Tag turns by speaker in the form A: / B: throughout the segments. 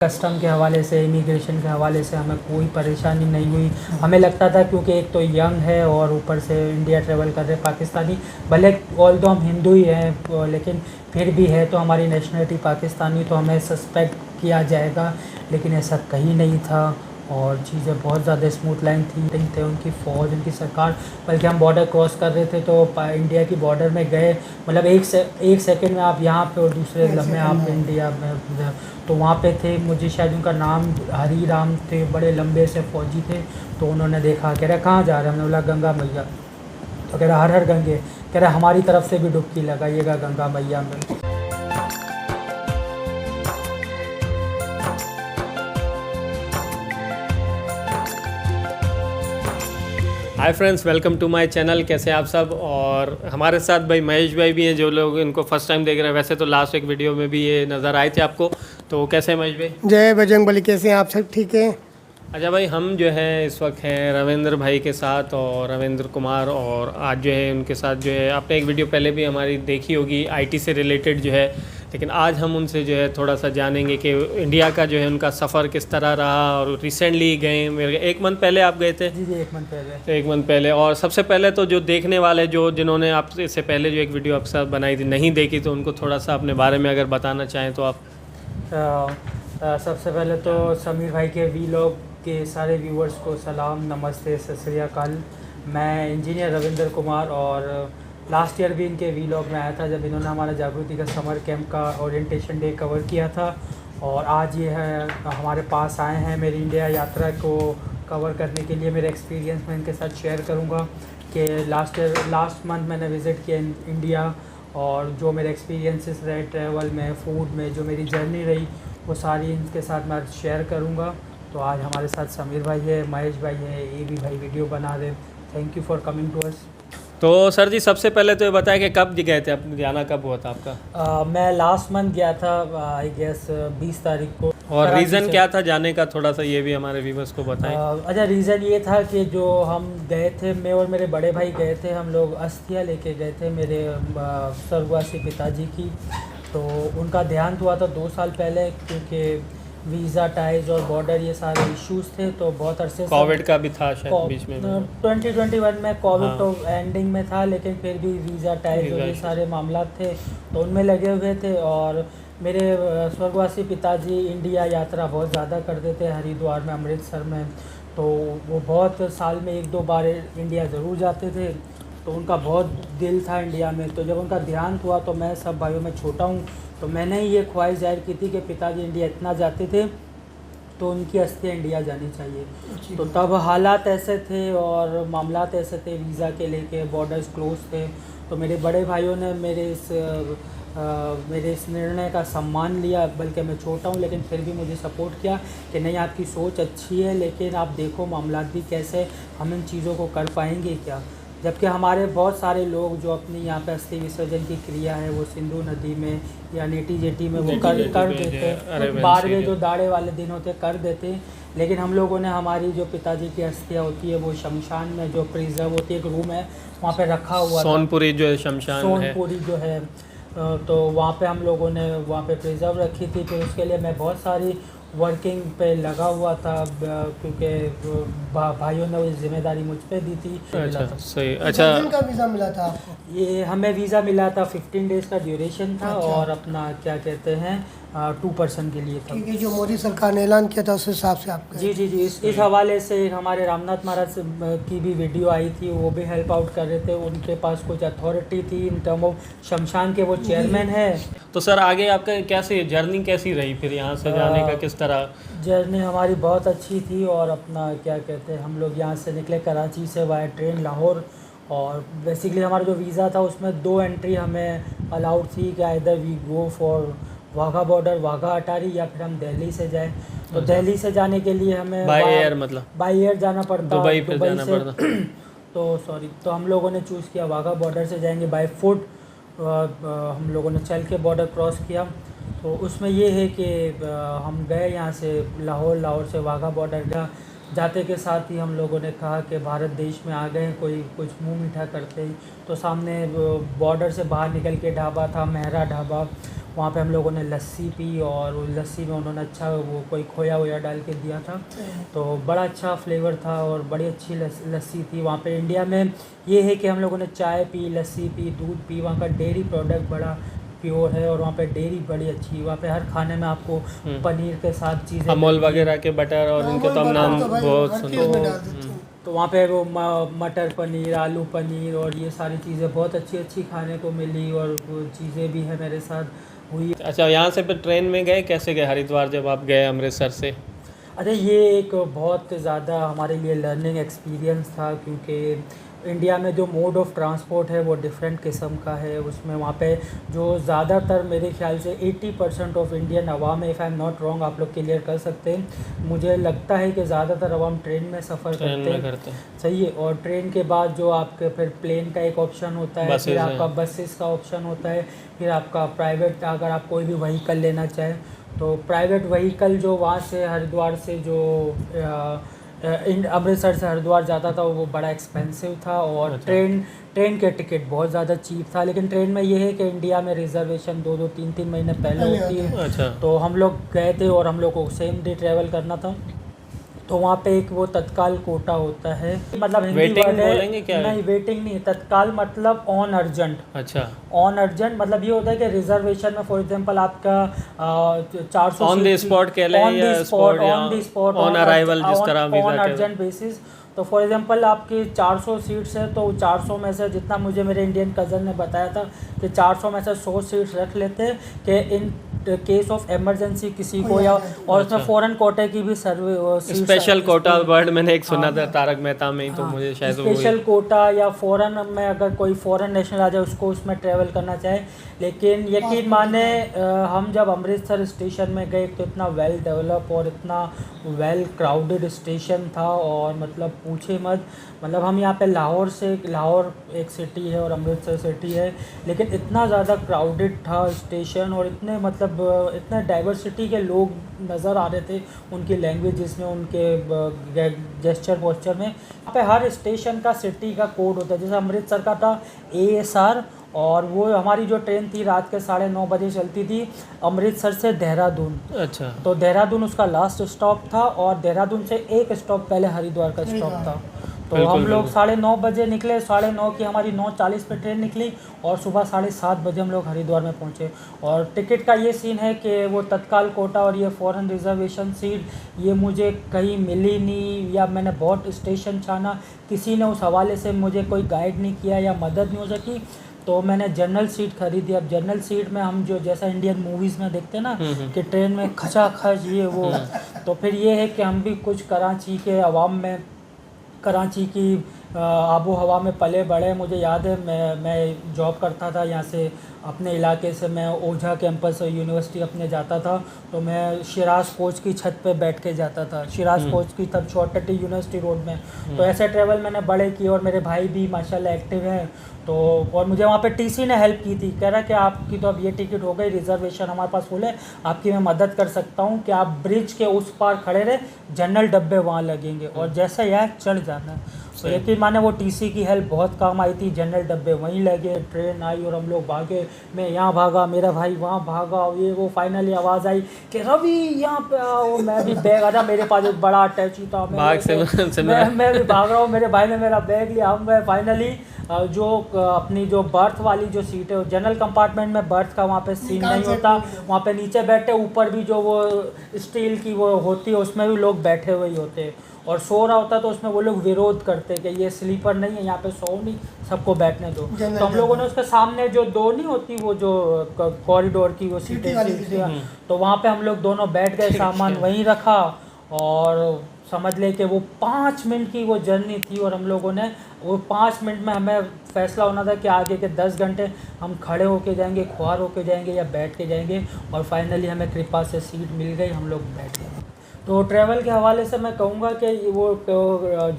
A: Custom के हवाले से, इमिग्रेशन के हवाले से हमें कोई परेशानी नहीं हुई। हमें लगता था क्योंकि एक तो यंग है और ऊपर से इंडिया ट्रेवल कर रहे पाकिस्तानी, भले ऑल दो हम हिंदू ही हैं लेकिन फिर भी है तो हमारी नेशनलिटी पाकिस्तानी, तो हमें सस्पेक्ट किया जाएगा, लेकिन ऐसा कहीं नहीं था और चीज़ें बहुत ज़्यादा स्मूथ लाइन थे उनकी फ़ौज, उनकी सरकार। बल्कि हम बॉर्डर क्रॉस कर रहे थे तो इंडिया की बॉर्डर में गए, मतलब एक सेकंड में आप यहाँ पे और दूसरे लम्हे आप इंडिया में। तो वहाँ पे थे, मुझे शायद उनका नाम हरी राम थे, बड़े लंबे से फ़ौजी थे। तो उन्होंने देखा, कह रहा कहाँ जा रहे हैं, हमने बोला गंगा मैया। तो कह रहा हर हर गंगे, कह रहा हमारी तरफ से भी डुबकी लगाइएगा गंगा मैया में।
B: Hi friends, welcome to my channel. कैसे हैं आप सब। और हमारे साथ भाई महेश भाई भी हैं, जो लोग इनको फर्स्ट टाइम देख रहे हैं। वैसे तो लास्ट एक वीडियो में भी ये नज़र आए थे आपको। तो कैसे हैं महेश भाई?
C: जय बजरंग बली। कैसे हैं आप सब? ठीक है।
B: अच्छा भाई, हम जो है इस वक्त हैं रविंद्र भाई के साथ और रविंद्र कुमार, और आज जो है उनके साथ जो है आपने एक वीडियो पहले भी हमारी देखी होगी आईटी से रिलेटेड जो है, लेकिन आज हम उनसे जो है थोड़ा सा जानेंगे कि इंडिया का जो है उनका सफ़र किस तरह रहा। और रिसेंटली गए, मेरे 1 मंथ पहले आप गए थे?
A: जी 1 मंथ पहले।
B: तो 1 मंथ पहले। और सबसे पहले तो जो देखने वाले जिन्होंने आपसे इससे पहले जो एक वीडियो आपके साथ बनाई थी नहीं देखी, तो उनको थोड़ा सा अपने बारे में अगर बताना चाहें तो आप।
A: सबसे पहले तो समीर भाई के वीलॉग के सारे व्यूवर्स को सलाम, नमस्ते, सत श्री अकाल। मैं इंजीनियर रविंद्र कुमार और लास्ट ईयर भी इनके वीलॉग में आया था जब इन्होंने हमारा जागृति का समर कैंप का ओरिएंटेशन डे कवर किया था। और आज ये है हमारे पास आए हैं मेरी इंडिया यात्रा को कवर करने के लिए। मेरा एक्सपीरियंस मैं इनके साथ शेयर करूँगा कि लास्ट मंथ मैंने विज़िट किया इंडिया, और जो मेरे एक्सपीरियंसेस रहे ट्रैवल में, फूड में, जो मेरी जर्नी रही, वो सारी इनके साथ मैं शेयर करूँगा। तो आज हमारे साथ समीर भाई है, महेश भाई है, ये भी भाई वीडियो बना रहे। Thank you for coming to us.
B: तो सर जी, सबसे पहले तो ये बताएं कि कब गए थे, आप जाना कब हुआ था आपका?
A: मैं लास्ट मंथ गया था, आई गेस 20 तारीख को।
B: और रीज़न क्या था जाने का, थोड़ा सा ये भी हमारे व्यूवर्स को बताएं।
A: अच्छा, रीज़न ये था कि जो हम गए थे, मैं और मेरे बड़े भाई गए थे, हम लोग अस्थियाँ लेके गए थे मेरे स्वर्गवासी पिताजी की। तो उनका देहांत हुआ था 2 साल पहले, क्योंकि वीज़ा, टाइज और बॉर्डर ये सारे इश्यूज थे। तो बहुत अरसे
B: कोविड का भी था शायद बीच में।
A: 2021 में कोविड
B: हाँ।
A: तो एंडिंग में था, लेकिन फिर भी वीज़ा, टाइज और ये सारे मामला थे, तो उनमें लगे हुए थे। और मेरे स्वर्गवासी पिताजी इंडिया यात्रा बहुत ज़्यादा करते थे, हरिद्वार में, अमृतसर में। तो वो बहुत साल में 1-2 बार इंडिया ज़रूर जाते थे, तो उनका बहुत दिल था इंडिया में। तो जब उनका देहांत हुआ तो मैं सब भाइयों में छोटा हूँ, तो मैंने ही ये ख्वाहिश जाहिर की थी कि पिताजी इंडिया इतना जाते थे तो उनकी अस्थियाँ इंडिया जानी चाहिए। तो तब हालात ऐसे थे और मामलात ऐसे थे, वीज़ा के लेके बॉर्डर्स क्लोज थे। तो मेरे बड़े भाइयों ने मेरे इस निर्णय का सम्मान लिया, बल्कि मैं छोटा हूँ लेकिन फिर भी मुझे सपोर्ट किया कि नहीं, आपकी सोच अच्छी है, लेकिन आप देखो मामलात भी कैसे, हम इन चीज़ों को कर पाएंगे क्या। जबकि हमारे बहुत सारे लोग जो अपनी यहाँ पे अस्थि विसर्जन की क्रिया है वो सिंधु नदी में या नेटी जेटी में वो कर देते, 12वें जो दाड़े वाले दिन होते कर देते। लेकिन हम लोगों ने हमारी जो पिताजी की अस्थियाँ होती है वो शमशान में जो प्रिजर्व होती है, एक रूम है वहाँ पे रखा हुआ,
B: सोनपुरी जो है शमशान,
A: सोनपुरी जो है, तो वहाँ पे हम लोगों ने वहाँ पे प्रिजर्व रखी थी। फिर उसके लिए मैं बहुत सारी वर्किंग पे लगा हुआ था, क्योंकि भाइयों ने वो जिम्मेदारी मुझ पे दी थी।
B: अच्छा सही। अच्छा,
C: का वीज़ा मिला था आपको?
A: ये हमें वीज़ा मिला था, 15 डेज़ का ड्यूरेशन था।
C: अच्छा।
A: और अपना क्या कहते हैं 2 पर्सन के लिए था।
C: क्योंकि जो मोदी सरकार ने ऐलान किया था उस हिसाब से आप
A: जी जी जी, इस हवाले से हमारे रामनाथ महाराज की भी वीडियो आई थी, वो भी हेल्प आउट कर रहे थे। उनके पास कुछ अथॉरिटी थी इन टर्म ऑफ, शमशान के वो चेयरमैन है।
B: तो सर आगे आपका कैसे जर्नी कैसी रही फिर यहाँ से जाने का, किस तरह?
A: जर्नी हमारी बहुत अच्छी थी। और अपना क्या कहते हैं, हम लोग यहाँ से निकले कराची से वाया ट्रेन लाहौर। और बेसिकली हमारा जो वीज़ा था उसमें 2 एंट्री हमें अलाउड थी कि इधर we go for Wagah border, Wagah Attari, या फिर हम दिल्ली से जाएं। तो दिल्ली से जाने के लिए हमें
B: बाय एयर, मतलब
A: बाय एयर जाना पड़ता,
B: दुबई जाना पड़ता।
A: तो हम लोगों ने चूज़ किया वाघा बॉर्डर से जाएंगे बाय फुट। हम लोगों ने चल के बॉर्डर क्रॉस किया। तो उसमें ये है कि हम गए यहाँ से लाहौर से वाघा बॉर्डर गया। जाते के साथ ही हम लोगों ने कहा कि भारत देश में आ गए, कोई कुछ मुंह मीठा करते ही। तो सामने बॉर्डर से बाहर निकल के ढाबा था, मेहरा ढाबा, वहाँ पे हम लोगों ने लस्सी पी और वो लस्सी में उन्होंने अच्छा वो कोई खोया वोया डाल के दिया था, तो बड़ा अच्छा फ्लेवर था और बड़ी अच्छी लस्सी थी। वहाँ पे इंडिया में ये है कि हम लोगों ने चाय पी, लस्सी पी, दूध पी, वहाँ का डेयरी प्रोडक्ट बड़ा प्योर है और वहाँ पे डेयरी बड़ी अच्छी है। वहाँ पे हर खाने में आपको पनीर के साथ चीज़ें
B: अमूल वगैरह के बटर और इनके तो नाम बहुत सुने।
A: तो वहाँ पे वो मटर पनीर, आलू पनीर और ये सारी चीज़ें बहुत अच्छी अच्छी खाने को मिली और वो चीज़ें भी है मेरे साथ हुई।
B: अच्छा, यहाँ से फिर ट्रेन में गए, कैसे गए हरिद्वार जब आप गए अमृतसर से?
A: अरे ये एक बहुत ज़्यादा हमारे लिए लर्निंग एक्सपीरियंस था, क्योंकि इंडिया में जो मोड ऑफ़ ट्रांसपोर्ट है वो डिफरेंट किस्म का है। उसमें वहाँ पे जो ज़्यादातर मेरे ख्याल से 80% ऑफ इंडियन अवाम है, if I am not wrong, आप लोग क्लियर कर सकते हैं, मुझे लगता है कि ज़्यादातर अवाम ट्रेन में सफ़र करते हैं। सही है। और ट्रेन के बाद जो आपके फिर प्लेन का एक ऑप्शन होता है, फिर आपका बसेस का ऑप्शन होता है, फिर आपका प्राइवेट, अगर आप कोई भी व्हीकल लेना चाहें तो प्राइवेट व्हीकल जो वहाँ से हरिद्वार से जो अमृतसर से हरिद्वार जाता था वो बड़ा एक्सपेंसिव था। और
B: अच्छा।
A: ट्रेन के टिकट बहुत ज़्यादा चीप था। लेकिन ट्रेन में ये है कि इंडिया में रिजर्वेशन 2-2, 3-3 महीने पहले होती है।
B: अच्छा।
A: तो हम लोग गए थे और हम लोग को सेम डे ट्रैवल करना था, तो वहाँ पे एक वो तत्काल कोटा होता है, मतलब हिंदी
B: वेटिंग
A: वाले
B: बोलेंगे क्या?
A: नहीं, वेटिंग नहीं, तत्काल मतलब ऑन अर्जेंट।
B: अच्छा,
A: ऑन अर्जेंट मतलब ये होता है कि रिजर्वेशन में फॉर एग्जांपल आपका 400
B: ऑन द स्पॉट कह लें या ऑन अराइवल, जिस तरह वीज़ा
A: ऑन
B: के
A: अर्जेंट बेसिस। तो फॉर एग्जांपल आपकी 400 सीट्स है, तो 400 में से जितना मुझे मेरे इंडियन कज़न ने बताया था कि 400 में से 100 सीट्स रख लेते हैं कि इन केस ऑफ इमरजेंसी किसी को, या और उसमें फॉरेन कोटे की भी
B: स्पेशल कोटा वर्ड मैंने एक सुना था तारक मेहता में ही, तो मुझे शायद
A: स्पेशल कोटा या फॉरेन में अगर कोई फॉरेन नेशनल आ जाए उसको उसमें ट्रैवल करना चाहे। लेकिन यकीन माने हम जब अमृतसर स्टेशन में गए तो इतना वेल डेवलप और इतना वेल क्राउडेड स्टेशन था, और मतलब पूछे मत। मतलब हम यहाँ पे लाहौर एक सिटी है और अमृतसर सिटी है, लेकिन इतना ज़्यादा क्राउडेड था स्टेशन और इतने मतलब इतने डाइवर्सिटी के लोग नज़र आ रहे थे, उनकी लैंग्वेजेस में, उनके जेस्चर पोस्चर में। यहाँ पे हर स्टेशन का सिटी का कोड होता है। जैसे अमृतसर का था ASR, और वो हमारी जो ट्रेन थी रात के 9:30 बजे चलती थी अमृतसर से देहरादून।
B: अच्छा,
A: तो देहरादून उसका लास्ट स्टॉप था और देहरादून से एक स्टॉप पहले हरिद्वार का स्टॉप था। तो हम लोग 9:30 बजे निकले, 9:30 की हमारी 9:40 पे ट्रेन निकली और सुबह 7:30 बजे हम लोग हरिद्वार में पहुंचे। और टिकट का ये सीन है कि वो तत्काल कोटा और ये फ़ॉरेन रिजर्वेशन सीट ये मुझे कहीं मिली नहीं, या मैंने बहुत स्टेशन छाना, किसी ने उस हवाले से मुझे कोई गाइड नहीं किया या मदद नहीं हो सकी। तो मैंने जनरल सीट खरीदी। अब जनरल सीट में हम जो जैसा इंडियन मूवीज़ में देखते हैं ना कि ट्रेन में खचाखच ये वो, तो फिर ये है कि हम भी कुछ कराची के अवाम में, कराची की आबो हवा में पले बड़े। मुझे याद है मैं जॉब करता था यहाँ से, अपने इलाके से मैं ओझा कैंपस यूनिवर्सिटी अपने जाता था, तो मैं शिराज कोच की छत पे बैठ के जाता था। शिराज कोच की तब शॉर्टकट यूनिवर्सिटी रोड में। तो ऐसे ट्रैवल मैंने बड़े किए और मेरे भाई भी माशाल्लाह एक्टिव हैं। तो और मुझे वहाँ पे TC ने हेल्प की थी, कह रहा कि आपकी तो अब ये टिकट हो गई, रिजर्वेशन हमारे पास फुल है, आपकी मैं मदद कर सकता हूँ कि आप ब्रिज के उस पार खड़े रहे, जनरल डब्बे वहाँ लगेंगे और जैसे यहाँ चढ़ जाना। तो यकीन माने वो TC की हेल्प बहुत काम आई थी। जनरल डब्बे वहीं लगे, ट्रेन आई और हम लोग भागे। मैं यहाँ भागा, मेरा भाई वहाँ भागा, और ये वो फाइनली आवाज़ आई कि रवि यहाँ पे आओ। मैं भी बैग आया, मेरे पास एक बड़ा अटैची था, मैं भी भाग रहा हूँ, मेरे भाई ने मेरा बैग लिया। हम गए फाइनली जो अपनी जो बर्थ वाली जो सीट है, जनरल कंपार्टमेंट में बर्थ का वहाँ पे सीन नहीं होता, वहाँ पे नीचे बैठे, ऊपर भी जो वो स्टील की वो होती है उसमें भी लोग बैठे हुए ही होते हैं। और सो रहा होता तो उसमें वो लोग विरोध करते कि ये स्लीपर नहीं है, यहाँ पे सो नहीं, सबको बैठने दो। तो हम लोगों ने उसके सामने जो दो नहीं होती वो जो कॉरिडोर की वो सीटें, तो वहाँ पे हम लोग दोनों बैठ गए, सामान वहीं रखा, और समझ ले कि वो 5 मिनट की वो जर्नी थी और हम लोगों ने वो 5 मिनट में हमें फ़ैसला होना था कि आगे के 10 घंटे हम खड़े होके जाएंगे, खुआर होके जाएंगे या बैठ के जाएंगे। और फाइनली हमें कृपा से सीट मिल गई, हम लोग बैठ गए। तो ट्रैवल के हवाले से मैं कहूँगा कि वो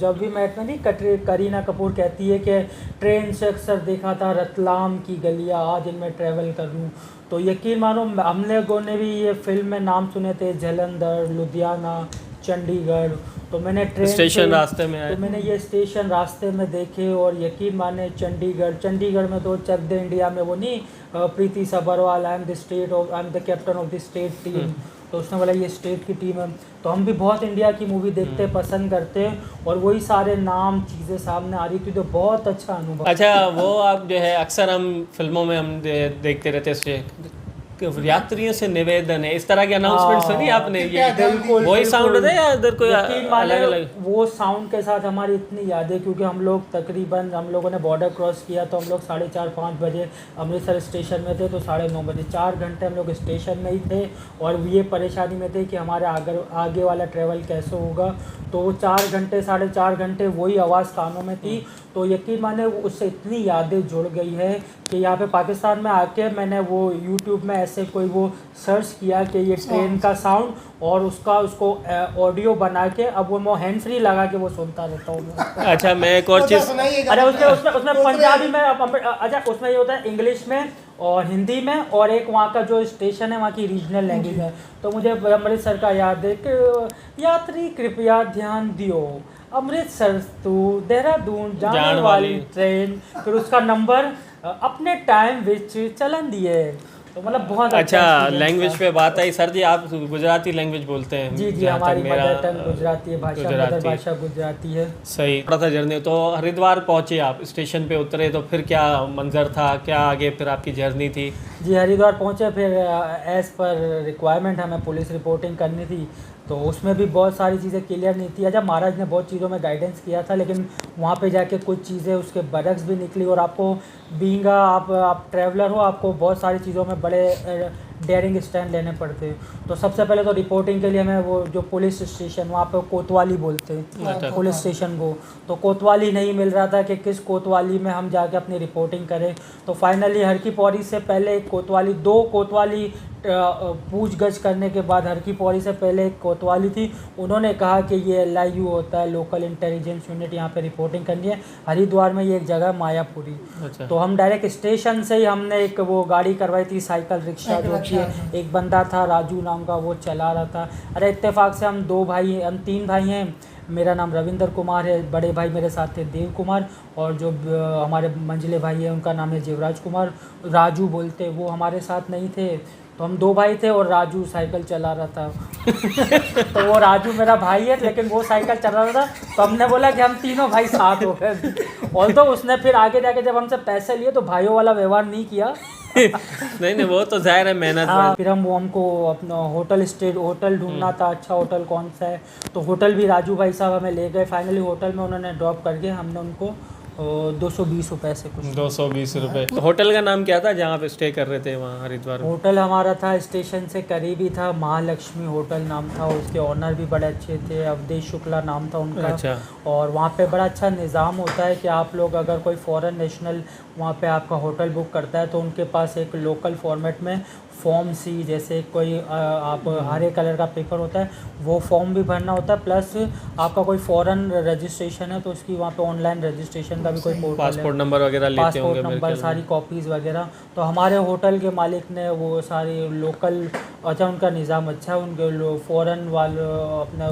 A: जब भी मैं नहीं, करीना कपूर कहती है कि ट्रेन से अक्सर देखा था रतलाम की गलियाँ, आज इनमें ट्रैवल कर लूँ। तो यकीन मानो हम लोगों ने भी ये फिल्म में नाम सुने थे, जलंधर, लुधियाना, चंडीगढ़। तो मैंने ट्रेन
B: स्टेशन
A: से-
B: रास्ते में आए।
A: तो मैंने ये स्टेशन रास्ते में देखे और यकीन माने चंडीगढ़ में तो चक दे इंडिया में वो नहीं Preeti Sabharwal, I am the captain of the state team. तो उसने बोला ये स्टेट की टीम है। तो हम भी बहुत इंडिया की मूवी देखते पसंद करते हैं और वही सारे नाम चीज़ें सामने आ रही थी, तो बहुत अच्छा अनुभव।
B: अच्छा, वो आप जो है अक्सर हम फिल्मों में हम देखते रहते हैं, यात्रियों से निवेदन है, इस तरह के अनाउंसमेंट सुनी आपने? ये
A: बिल्कुल
B: वही साउंड होता है या इधर कोई
A: यकीन माने
B: अलग अलग?
A: वो साउंड के साथ हमारी इतनी यादें, क्योंकि हम लोग तकरीबन हम लोगों ने बॉर्डर क्रॉस किया तो हम लोग 4:30-5 बजे अमृतसर स्टेशन में थे, तो 9:30 बजे 4 घंटे हम लोग स्टेशन में ही थे और ये परेशानी में थे कि हमारे आगे वाला ट्रेवल कैसे होगा। तो वो 4 घंटे 4.5 घंटे वही आवाज़ कानों में थी। तो यकीन माने उससे इतनी यादें जुड़ गई है कि यहाँ पे पाकिस्तान में आके मैंने वो यूट्यूब में ऐसे कोई वो सर्च किया कि ये ट्रेन का साउंड और उसको ऑडियो बना के अब वो मैं हैंड फ्री लगा के वो सुनता रहता हूँ।
B: अच्छा, मैं एक और चीज़,
A: अरे उसमें पंजाबी में अच्छा उसमें ये होता है इंग्लिश में और हिंदी में और एक वहाँ का जो स्टेशन है वहाँ की रीजनल लैंग्वेज है। तो मुझे अमृतसर का याद है कि यात्री कृपया ध्यान दियो अमृतसर टू देहरादून जाने वाली ट्रेन, फिर उसका नंबर अपने टाइम विच चलन दिए। तो मतलब बहुत
B: अच्छा
A: experience
B: लैंग्वेज
A: था।
B: पे बात आई। सर जी, आप गुजराती लैंग्वेज बोलते हैं?
A: जी
B: जहाँ तक
A: हमारी
B: मेरा
A: मदर टंग गुजराती है, भाषा मदर
B: गुजराती।
A: भाषा गुजराती है।
B: सही। थोड़ा सा जर्नी, तो हरिद्वार पहुँचे आप, स्टेशन पे उतरे, तो फिर क्या मंजर था, क्या आगे फिर आपकी जर्नी थी?
A: जी हरिद्वार पहुँचे, फिर एज़ पर रिक्वायरमेंट हमें पुलिस रिपोर्टिंग करनी थी, तो उसमें भी बहुत सारी चीज़ें क्लियर नहीं थी। अच्छा महाराज ने बहुत चीज़ों में गाइडेंस किया था, लेकिन वहाँ पे जाके कुछ चीज़ें उसके बरक्स भी निकली और आपको बीइंग आप ट्रैवलर हो, आपको बहुत सारी चीज़ों में बड़े डेयरिंग स्टैंड लेने पड़ते हैं। तो सबसे पहले तो रिपोर्टिंग के लिए हमें वो जो पुलिस स्टेशन वहाँ पे कोतवाली बोलते हैं पुलिस स्टेशन को, तो कोतवाली नहीं मिल रहा था कि किस कोतवाली में हम जाके अपनी रिपोर्टिंग करें। तो फाइनली हर की पौड़ी से पहले एक कोतवाली, 2 कोतवाली पूछ गछ करने के बाद हर की पौड़ी से पहले एक कोतवाली थी, उन्होंने कहा कि ये LIU होता है, लोकल इंटेलिजेंस यूनिट, यहाँ पे रिपोर्टिंग करनी है। हरिद्वार में ये एक जगह मायापुरी।
B: अच्छा।
A: तो हम डायरेक्ट स्टेशन से ही हमने एक वो गाड़ी करवाई थी, साइकिल रिक्शा जो होती है, एक बंदा था राजू नाम का, वो चला रहा था। अरे इत्तेफाक से हम 3 भाई हैं। मेरा नाम रविंद्र कुमार है, बड़े भाई मेरे साथ थे देव कुमार, और जो हमारे मंझले भाई हैं उनका नाम है जीवराज कुमार। राजू बोलते, वो हमारे साथ नहीं थे। तो हम 2 भाई थे और राजू साइकिल चला रहा था। तो वो राजू मेरा भाई है, लेकिन वो साइकिल चला रहा था, तो हमने बोला कि हम तीनों भाई साथ हो गए। और तो उसने फिर आगे जाके जब हमसे पैसे लिए तो भाइयों वाला व्यवहार नहीं किया।
B: नहीं, वो तो जाहिर है मेहनत।
A: फिर हमको अपना होटल ढूंढना था, अच्छा होटल कौन सा है। तो होटल भी राजू भाई साहब हमें ले गए। फाइनली होटल में उन्होंने ड्रॉप करके हमने उनको 220 रुपये से कुछ
B: 220 रुपये। तो होटल का नाम क्या था जहाँ पे स्टे कर रहे थे वहाँ हरिद्वार में?
A: होटल हमारा था स्टेशन से करीब ही था, महालक्ष्मी होटल नाम था। उसके ऑनर भी बड़े अच्छे थे, अवधेश शुक्ला नाम था उनका।
B: अच्छा।
A: और वहाँ पे बड़ा अच्छा निज़ाम होता है कि आप लोग अगर कोई फॉरेन नेशनल वहाँ पे आपका होटल बुक करता है तो उनके पास एक लोकल फॉर्मेट में फॉर्म सी जैसे कोई आप हरे कलर का पेपर होता है, वो फॉर्म भी भरना होता है। प्लस आपका कोई फॉरेन रजिस्ट्रेशन है तो उसकी वहाँ पे ऑनलाइन रजिस्ट्रेशन का भी कोई पोर्टल है,
B: पासपोर्ट नंबर वगैरह लेते होंगे
A: पासपोर्ट
B: मेरे
A: नंबर,
B: ख्याल में।
A: सारी कॉपीज़ वगैरह। तो हमारे होटल के मालिक ने वो सारी लोकल, अच्छा उनका निज़ाम अच्छा है, उनके फ़ौरन वाले अपना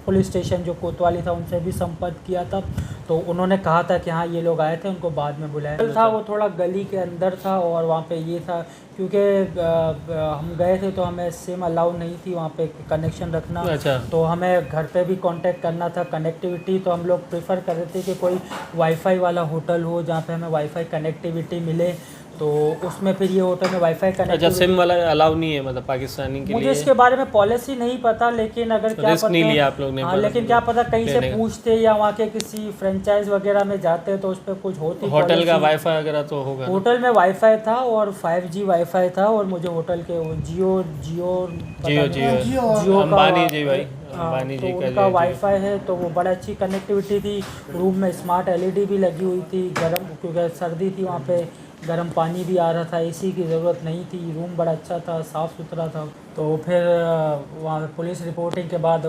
A: पुलिस स्टेशन जो कोतवाली था उनसे भी संपर्क किया था। तो उन्होंने कहा था कि हाँ ये लोग आए थे, उनको बाद में बुलाया था। वो थोड़ा गली के अंदर था और वहाँ पे ये था क्योंकि हम गए थे तो हमें सिम अलाउ नहीं थी वहाँ पे कनेक्शन रखना।
B: अच्छा।
A: तो हमें घर पे भी कांटेक्ट करना था, कनेक्टिविटी। तो हम लोग प्रेफर कर रहे थे कि कोई वाईफाई वाला होटल हो जहाँ पे हमें वाईफाई कनेक्टिविटी मिले। तो उसमें फिर ये होटल में वाईफाई
B: अच्छा,
A: कनेक्टिविटी,
B: सिम वाला अलाउ नहीं है मतलब पाकिस्तानी के
A: मुझे
B: लिए?
A: इसके बारे में पॉलिसी नहीं पता, लेकिन अगर क्या
B: रिस्क
A: पता
B: नहीं लिया आप लोग ने?
A: हाँ, लेकिन क्या पता कहीं से
B: लेने का।
A: पूछते या वहाँ के किसी फ्रेंचाइज वगैरह में जाते तो उस पर कुछ होती
B: होटल का
A: policy।
B: वाईफाई वगैरह तो होगा?
A: होटल में वाईफाई था और 5G वाईफाई था और मुझे होटल के वो जियो का
B: अंबानी जी भाई,
A: हाँ,
B: अंबानी
A: तो
B: जी का
A: उनका
B: जो
A: वाईफाई है तो वो बड़ा अच्छी कनेक्टिविटी थी। रूम में स्मार्ट LED भी लगी हुई थी, गर्म क्योंकि सर्दी थी वहाँ पे, गर्म पानी भी आ रहा था, AC की ज़रूरत नहीं थी, रूम बड़ा अच्छा था, साफ़ सुथरा था। तो फिर वहाँ पुलिस रिपोर्टिंग के बाद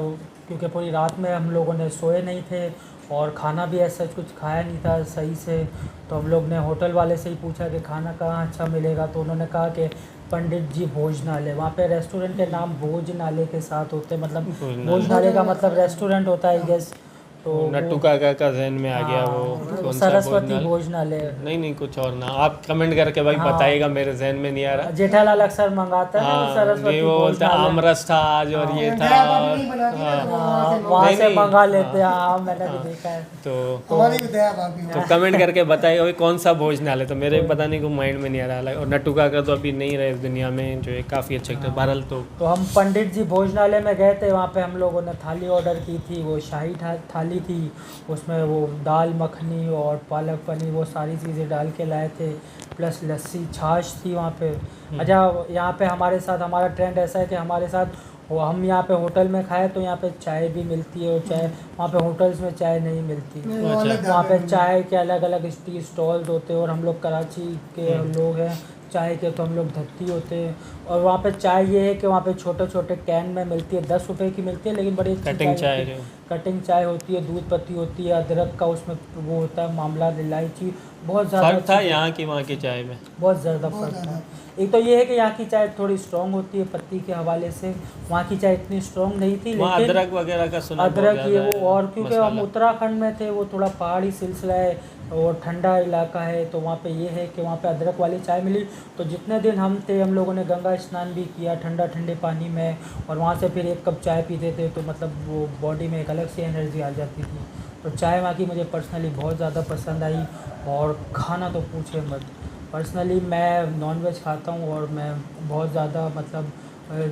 A: क्योंकि पूरी रात में हम लोगों ने सोए नहीं थे और खाना भी ऐसा कुछ खाया नहीं था सही से। तो हम लोग ने होटल वाले से ही पूछा कि खाना कहाँ अच्छा मिलेगा, तो उन्होंने कहा कि पंडित जी भोजनालय, वहाँ पे रेस्टोरेंट के नाम भोजनालय के साथ होते, मतलब भोजनालय का मतलब रेस्टोरेंट होता है, गेस। तो
B: नट्टू काका का जहन में आ गया वो
A: हाँ,
B: कौन सा
A: सरस्वती
B: भोजनालय?
A: भोजनालय।
B: नहीं कुछ और ना, आप कमेंट करके भाई
A: हाँ।
B: बताइएगा, मेरे जहन में नहीं आ रहा।
A: जेठालाल अक्सर मंगाता है ना,
B: हाँ,
A: सरस्वती
B: नहीं वो बोलते हैं
A: भोजनालय।
B: आमरस था आज और ये था।
C: दया भाभी नहीं बना दी ना,
B: हाँ,
C: तो वहाँ से
A: वहाँ से
B: नहीं,
A: मंगा
B: हाँ।
A: लेते हैं। हाँ, मैंने भी देखा है।
B: तो
C: हमारी भी दया भाभी हो।
B: तो कमेंट करके बताइएगा भाई कौन सा भोजनालय, तो मेरे पता नहीं को माइंड में नहीं आ रहा। और नट्टू काका तो अभी नहीं रहे इस दुनिया में, जो है काफ़ी अच्छे एक्टर। बहरहाल
A: तो हम पंडित जी भोजनालय में गए थे, वहाँ पे हम लोगों ने थाली ऑर्डर की थी। वो शाही थाली थी, उसमें वो दाल मखनी और पालक पनीर वो सारी चीज़ें डाल के लाए थे, प्लस लस्सी छाछ थी वहाँ पे। अच्छा, यहाँ पे हमारे साथ हमारा ट्रेंड ऐसा है कि हमारे साथ वो हम यहाँ पे होटल में खाए तो यहाँ पे चाय भी मिलती है, और चाय वहाँ पे होटल्स में चाय नहीं मिलती। वहाँ पे चाय के अलग अलग टी स्टॉल्स होते हैं, और हम लोग कराची के लोग हैं चाय के, तो हम लोग धत्ती होते हैं। और वहाँ पे चाय ये है कि वहाँ पे छोटे छोटे कैन में मिलती है, 10 रुपए की मिलती है, लेकिन बड़ी अच्छी
B: कटिंग चाय
A: होती है। कटिंग चाय होती है, दूध पत्ती होती है, अदरक का उसमें वो होता है मामला, इलायची, बहुत ज़्यादा
B: फर्क था यहाँ की वहाँ की चाय में।
A: बहुत ज़्यादा फर्क था। एक तो ये है कि यहाँ की चाय थोड़ी स्ट्रॉन्ग होती है पत्ती के हवाले से, वहाँ की चाय इतनी स्ट्रॉन्ग नहीं थी।
B: वहाँ
A: लेकिन
B: अदरक वगैरह का सुना
A: अदरक ये
B: बहुत
A: वो, और
B: ज़्यादा
A: क्योंकि
B: है
A: हम
B: मसाला।
A: उत्तराखंड में थे, वो थोड़ा पहाड़ी सिलसिला है और ठंडा इलाका है, तो वहाँ पे ये है कि वहाँ पे अदरक वाली चाय मिली। तो जितने दिन हम थे, हम लोगों ने गंगा स्नान भी किया ठंडे पानी में, और वहाँ से फिर 1 कप चाय पीते थे, तो मतलब वो बॉडी में एक अलग सी एनर्जी आ जाती थी। तो चाय वहाँ की मुझे पर्सनली बहुत ज़्यादा पसंद आई। और खाना तो पूछे मत, पर्सनली मैं नॉनवेज खाता हूँ, और मैं बहुत ज़्यादा मतलब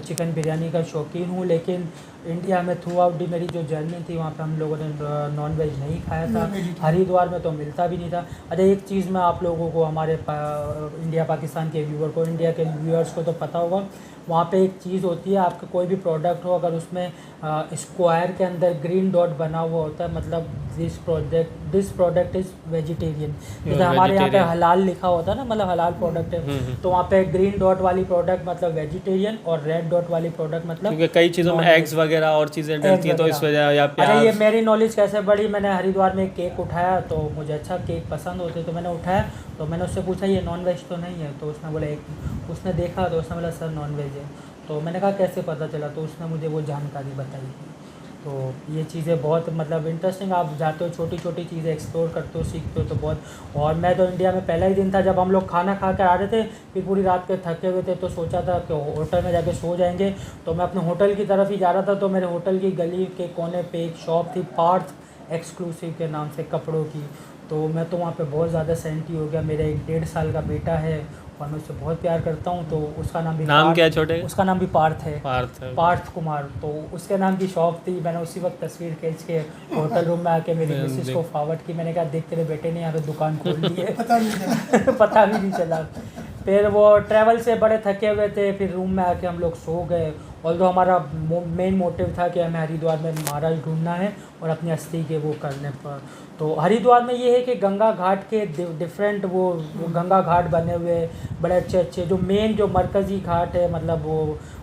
A: चिकन बिरयानी का शौकीन हूँ। लेकिन इंडिया में थ्रू आउट दी मेरी जो जर्नी थी, वहाँ पे हम लोगों ने नॉनवेज नहीं खाया था। हरिद्वार में तो मिलता भी नहीं था। अच्छा, एक चीज़ मैं आप लोगों को, हमारे इंडिया पाकिस्तान के व्यूअर को, इंडिया के व्यूअर्स को तो पता होगा, वहाँ पे एक चीज़ होती है, आपका कोई भी प्रोडक्ट हो, अगर उसमें स्क्वायर के अंदर ग्रीन डॉट बना हुआ होता है, मतलब दिस प्रोडक्ट इज़ वेजिटेरियन। जैसे हमारे यहाँ पे हलाल लिखा होता है ना, मतलब हलाल प्रोडक्ट है, तो वहाँ पे ग्रीन डॉट वाली प्रोडक्ट मतलब वेजिटेरियन, और रेड डॉट वाली प्रोडक्ट मतलब,
B: क्योंकि कई चीज़ों में एग्स वगैरह और चीज़ें डलती हैं, तो इस वजह या
A: अच्छा,
B: प्याज।
A: ये मेरी नॉलेज कैसे बढ़ी, मैंने हरिद्वार में एक केक उठाया, तो मुझे अच्छा केक पसंद होते, तो मैंने उठाया, तो मैंने उससे पूछा ये नॉन वेज तो नहीं है, तो उसने बोला उसने देखा, तो उसने बोला सर नॉन वेज है। तो मैंने कहा कैसे पता चला, तो उसने मुझे वो जानकारी बताई। तो ये चीज़ें बहुत मतलब इंटरेस्टिंग, आप जाते हो छोटी छोटी चीज़ें एक्सप्लोर करते हो, सीखते हो, तो बहुत। और मैं तो इंडिया में पहला ही दिन था जब हम लोग खाना खा कर आ रहे थे, फिर पूरी रात के थके हुए थे, तो सोचा था कि होटल में जाके सो जाएंगे। तो मैं अपने होटल की तरफ ही जा रहा था, तो मेरे होटल की गली के कोने पे एक शॉप थी, पार्थ एक्सक्लूसिव के नाम से, कपड़ों की। तो मैं तो वहाँ पे बहुत ज़्यादा सेंटी हो गया। मेरा एक 1.5 साल का बेटा है, और मैं उससे बहुत प्यार करता हूँ, तो उसका नाम भी
B: क्या है छोटे?
A: उसका नाम भी पार्थ है,
B: पार्थ
A: पार्थ कुमार। तो उसके नाम की शॉप थी। मैंने उसी वक्त तस्वीर खींच के होटल रूम में आके मेरी मिसेस को फॉरवर्ड की। मैंने कहा देख तेरे बेटे ने यहाँ पे दुकान खोल ली है। पता भी नहीं चला। फिर वो ट्रैवल से बड़े थके हुए थे, फिर रूम में आके हम लोग सो गए। ऑल्दो हमारा मेन मोटिव था कि हमें हरिद्वार में महाराज ढूंढना है और अपनी अस्थि के वो करने पर। तो हरिद्वार में ये है कि गंगा घाट के डिफरेंट वो गंगा घाट बने हुए बड़े अच्छे अच्छे, जो मेन जो मरकज़ी घाट है, मतलब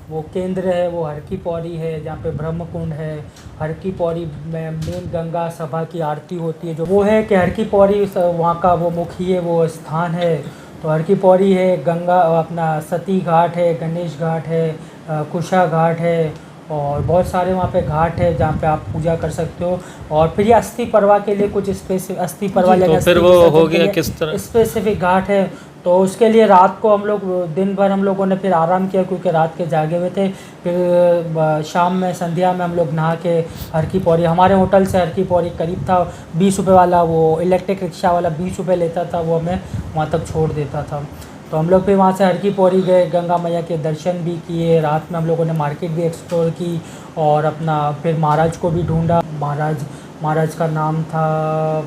A: वो केंद्र है, वो हर की पौड़ी है, जहाँ पे ब्रह्म कुंड है। हर की पौड़ी में मेन गंगा सभा की आरती होती है, जो वो है कि हर की पौड़ी वहाँ का वो मुखिए वो स्थान है। तो हर की पौड़ी है, गंगा अपना सती घाट है, गणेश घाट है, कुशा घाट है, और बहुत सारे वहाँ पे घाट है जहाँ पे आप पूजा कर सकते हो। और फिर ये अस्थि परवा के लिए कुछ स्पेसिफिक अस्थि परवा लेने,
B: तो फिर वो हो गया किस तरह
A: स्पेसिफिक घाट है। तो उसके लिए रात को हम लोग दिन भर हम लोगों ने फिर आराम किया, क्योंकि रात के जागे हुए थे। फिर शाम में संध्या में हम लोग नहा के हर की पौड़ी, हमारे होटल से हर की पौड़ी करीब था, 20 रुपये वाला वो इलेक्ट्रिक रिक्शा वाला 20 रुपये लेता था, वो हमें वहाँ तक छोड़ देता था। तो हम लोग फिर वहाँ से हर की पौड़ी गए, गंगा मैया के दर्शन भी किए। रात में हम लोगों ने मार्केट भी एक्सप्लोर की, और अपना फिर महाराज को भी ढूंढा। महाराज का नाम था,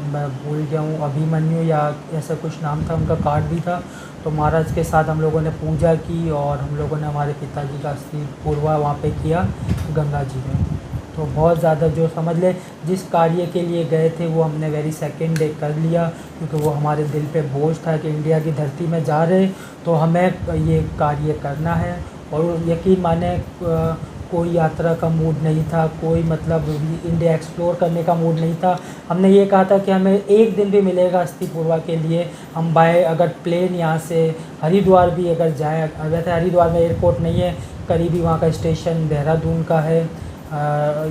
A: मैं भूल गया हूँ, अभिमन्यु या ऐसा कुछ नाम था, उनका कार्ड भी था। तो महाराज के साथ हम लोगों ने पूजा की, और हम लोगों ने हमारे पिताजी का अस्थि पूर्वा वहाँ पे किया गंगा जी में। तो बहुत ज़्यादा जो समझ ले जिस कार्य के लिए गए थे वो हमने वेरी सेकेंड डे कर लिया, क्योंकि वो हमारे दिल पे बोझ था कि इंडिया की धरती में जा रहे तो हमें ये कार्य करना है। और यकीन माने कोई यात्रा का मूड नहीं था, कोई मतलब इंडिया एक्सप्लोर करने का मूड नहीं था। हमने ये कहा था कि हमें एक दिन भी मिलेगा अस्थि पूर्वा के लिए, हम बाय अगर प्लेन यहाँ से हरिद्वार भी अगर जाएँ, वैसे हरिद्वार में एयरपोर्ट नहीं है, करीबी वहाँ का स्टेशन देहरादून का है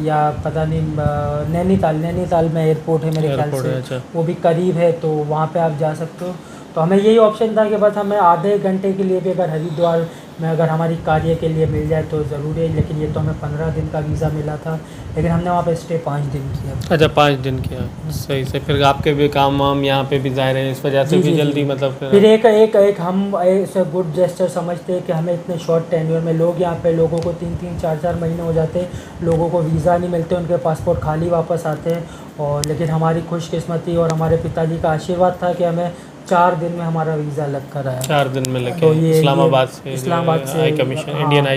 A: या पता नहीं नैनीताल में एयरपोर्ट है मेरे ख्याल से।
B: अच्छा।
A: वो भी करीब है, तो वहाँ पे आप जा सकते हो। तो हमें यही ऑप्शन था कि बस हमें आधे घंटे के लिए भी अगर हरिद्वार में अगर हमारी कार्य के लिए मिल जाए तो ज़रूरी है, लेकिन ये तो हमें 15 दिन का वीज़ा मिला था, लेकिन हमने वहाँ पे स्टे 5 दिन किया।
B: अच्छा, 5 दिन किया, सही से। फिर आपके भी काम वाम यहाँ पे भी ज़ाहिर है, इस वजह से
A: जी,
B: भी
A: जी,
B: जल्दी
A: जी।
B: मतलब
A: फिर एक हम ऐसे गुड जेस्चर समझते हैं कि हमें इतने शॉर्ट टेन्योर में लोग यहाँ पे लोगों को 3-3 4-4 महीने हो जाते हैं, लोगों को वीज़ा नहीं मिलते, उनके पासपोर्ट खाली वापस आते हैं। और लेकिन हमारी खुशकिस्मती और हमारे पिताजी का आशीर्वाद था कि हमें 4 दिन में हमारा वीज़ा लग कर आया।
B: 4 दिन में लगे
A: तो ये
B: इस्लामाबाद से
A: high
B: commission, Indian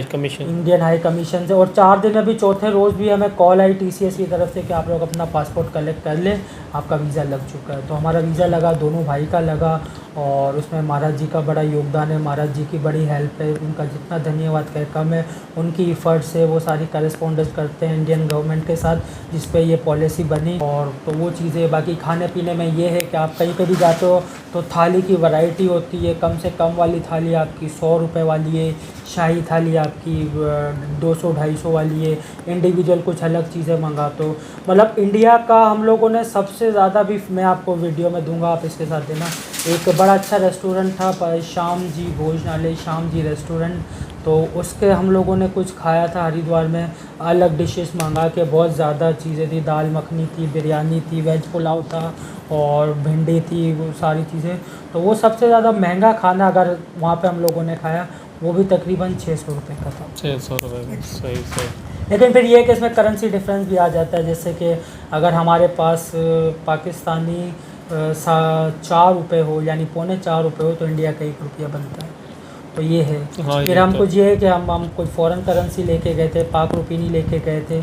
B: high commission
A: से। और 4 दिन में भी चौथे रोज़ भी हमें कॉल आई TCS की तरफ से कि आप लोग अपना पासपोर्ट कलेक्ट कर लें, आपका वीज़ा लग चुका है। तो हमारा वीज़ा लगा, दोनों भाई का लगा, और उसमें महाराज जी का बड़ा योगदान है, महाराज जी की बड़ी हेल्प है, उनका जितना धन्यवाद कहे कम है। उनकी एफर्ट से वो सारी करेस्पॉन्डेंस करते हैं इंडियन गवर्नमेंट के साथ, जिस पे ये पॉलिसी बनी। और तो वो चीज़ें, बाकी खाने पीने में ये है कि आप कहीं पे भी जाते हो तो थाली की वैरायटी होती है, कम से कम वाली थाली आपकी 100 रुपये वाली है, शाही थाली आपकी 200-250 वाली है, इंडिविजुअल कुछ अलग चीज़ें मंगाते हो। मतलब इंडिया का हम लोगों ने सबसे ज़्यादा भी, मैं आपको वीडियो में दूंगा, आप इसके साथ देना, एक बड़ा अच्छा रेस्टोरेंट था श्याम जी भोजनालय, श्याम जी रेस्टोरेंट, तो उसके हम लोगों ने कुछ खाया था हरिद्वार में, अलग डिशेस मंगा के, बहुत ज़्यादा चीज़ें थी, दाल मखनी थी, बिरयानी थी, वेज पुलाव था और भिंडी थी, वो सारी चीज़ें। तो वो सबसे ज़्यादा महंगा खाना अगर वहाँ पे हम लोगों ने खाया, वो भी तकरीबन 600 रुपये का था।
B: 600 रुपये, सही।
A: लेकिन फिर ये कि इसमें करेंसी डिफरेंस भी आ जाता है, जैसे कि अगर हमारे पास पाकिस्तानी 4 रुपये हो, यानी 3.25 रुपये हो, तो इंडिया का 1 रुपया बनता है। तो ये है।
B: हाँ,
A: फिर हम कुछ ये है कि हम कुछ फ़ॉरेन करेंसी लेके गए थे, पाक रुपी नहीं लेके गए थे,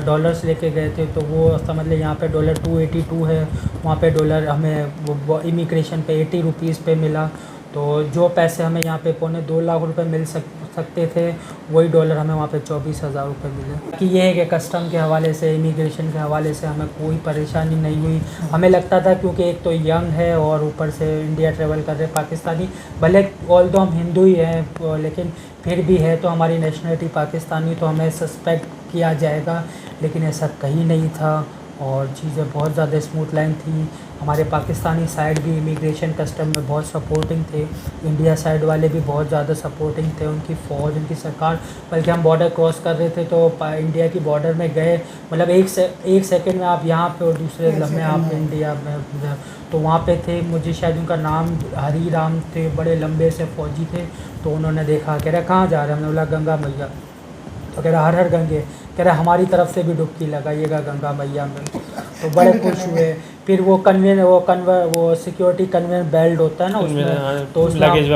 A: डॉलर्स लेके गए थे। तो वो मतलब यहाँ पे डॉलर 282 है, वहाँ पे डॉलर हमें वो इमिग्रेशन पे 80 रुपीज़ पे मिला। तो जो पैसे हमें यहाँ पे 2.25 लाख रुपए मिल सकते थे, वही डॉलर हमें वहाँ पे 24,000 रुपये मिले। कि ये है कि कस्टम के हवाले से, इमिग्रेशन के हवाले से हमें कोई परेशानी नहीं हुई। हमें लगता था क्योंकि एक तो यंग है और ऊपर से इंडिया ट्रेवल कर रहे पाकिस्तानी, भले ऑल दो हम हिंदू ही हैं, लेकिन फिर भी है तो हमारी नेशनलिटी पाकिस्तानी, तो हमें सस्पेक्ट किया जाएगा, लेकिन ऐसा कहीं नहीं था। और चीज़ें बहुत ज़्यादा स्मूथ लाइन थी। हमारे पाकिस्तानी साइड भी इमिग्रेशन कस्टम में बहुत सपोर्टिंग थे, इंडिया साइड वाले भी बहुत ज़्यादा सपोर्टिंग थे, उनकी फ़ौज, उनकी सरकार। बल्कि हम बॉर्डर क्रॉस कर रहे थे तो इंडिया की बॉर्डर में गए, मतलब एक सेकंड में आप यहाँ पे और दूसरे लम्हे आप इंडिया में, तो वहाँ पे थे। मुझे शायद उनका नाम हरी राम थे, बड़े लंबे से फ़ौजी थे। तो उन्होंने देखा, कह रहा कहाँ जा रहे हैं, हमने बोला गंगा मैया। तो कह रहा हर हर गंगे, कह रहा हमारी तरफ से भी डुबकी लगाइएगा गंगा मैया में। तो बड़े खुश हुए। फिर वो वो सिक्योरिटी कन्वेयर बेल्ट होता है ना उसमें, तो लगेज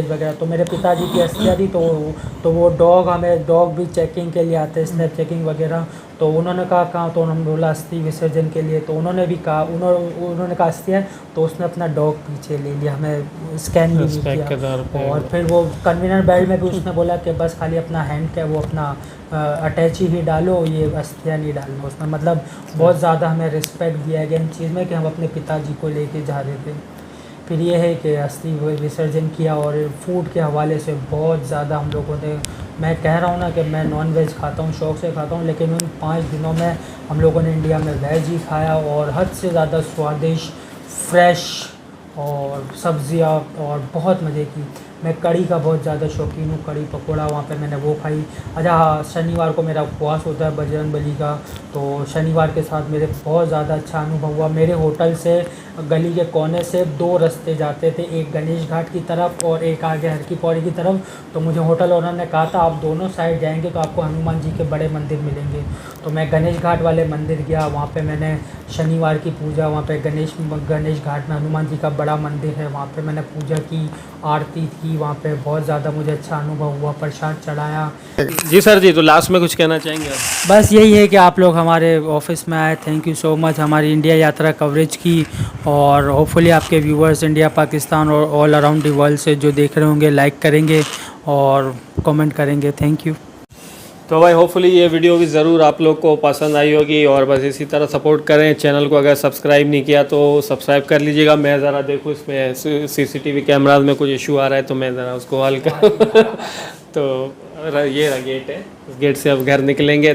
A: वगैरह, तो मेरे पिताजी की अस्थियाँ थी, तो वो डॉग भी चेकिंग के लिए आते हैं, स्नैप चेकिंग वगैरह। तो उन्होंने कहा कहाँ, तो उन्होंने बोला अस्थि विसर्जन के लिए। तो उन्होंने भी कहा, उन्होंने कहा अस्थि है, तो उसने अपना डॉग पीछे ले लिया, हमें स्कैन भी नहीं किया। और फिर वो कन्वेयर बेल्ट में भी उसने बोला कि बस खाली अपना हैंड का वो अपना अटैची ही डालो, ये अस्थियाँ नहीं डालना उसमें। मतलब बहुत ज़्यादा हमें रिस्पेक्ट दिया गया इन चीज़ में कि हम अपने पिताजी को लेके जा रहे थे। फिर ये है कि अस्थि विसर्जन किया। और फूड के हवाले से बहुत ज़्यादा हम लोगों ने, मैं कह रहा हूँ ना कि मैं नॉन वेज खाता हूँ, शौक़ से खाता हूँ, लेकिन उन 5 दिनों में हम लोगों ने इंडिया में वेज ही खाया, और हद से ज़्यादा स्वादिष्ट, फ्रेश और सब्ज़ियाँ, और बहुत मज़े की। मैं कड़ी का बहुत ज़्यादा शौकीन हूँ, कड़ी पकौड़ा वहाँ पे मैंने वो खाई। अच्छा हाँ, शनिवार को मेरा उपवास होता है बजरंगबली का, तो शनिवार के साथ मेरे बहुत ज़्यादा अच्छा अनुभव हुआ। मेरे होटल से गली के कोने से 2 रास्ते जाते थे, एक गणेश घाट की तरफ और एक आगे हर की पौड़ी की तरफ। तो मुझे होटल ओनर ने कहा था आप दोनों साइड जाएंगे तो आपको हनुमान जी के बड़े मंदिर मिलेंगे। तो मैं गणेश घाट वाले मंदिर गया, वहाँ पे मैंने शनिवार की पूजा, वहाँ पे गणेश घाट में हनुमान जी का बड़ा मंदिर है, वहाँ पे मैंने पूजा की, आरती थी वहाँ पे, बहुत ज़्यादा मुझे अच्छा अनुभव हुआ, प्रसाद चढ़ाया।
B: जी सर जी, तो लास्ट में कुछ कहना चाहेंगे आप?
A: बस यही है कि आप लोग हमारे ऑफिस में आए, थैंक यू सो मच हमारी इंडिया यात्रा कवरेज की। और होपफुली आपके व्यूवर्स इंडिया, पाकिस्तान और ऑल अराउंड द वर्ल्ड से जो देख रहे होंगे लाइक करेंगे और कमेंट करेंगे। Thank you.
B: तो भाई होपफुली ये वीडियो भी ज़रूर आप लोग को पसंद आई होगी, और बस इसी तरह सपोर्ट करें। चैनल को अगर सब्सक्राइब नहीं किया तो सब्सक्राइब कर लीजिएगा। मैं ज़रा देखूँ इसमें CCTV कैमराज में कुछ इशू आ रहा है तो मैं ज़रा उसको हल करूँ। तो ये रहा गेट है, इस गेट से अब घर निकलेंगे।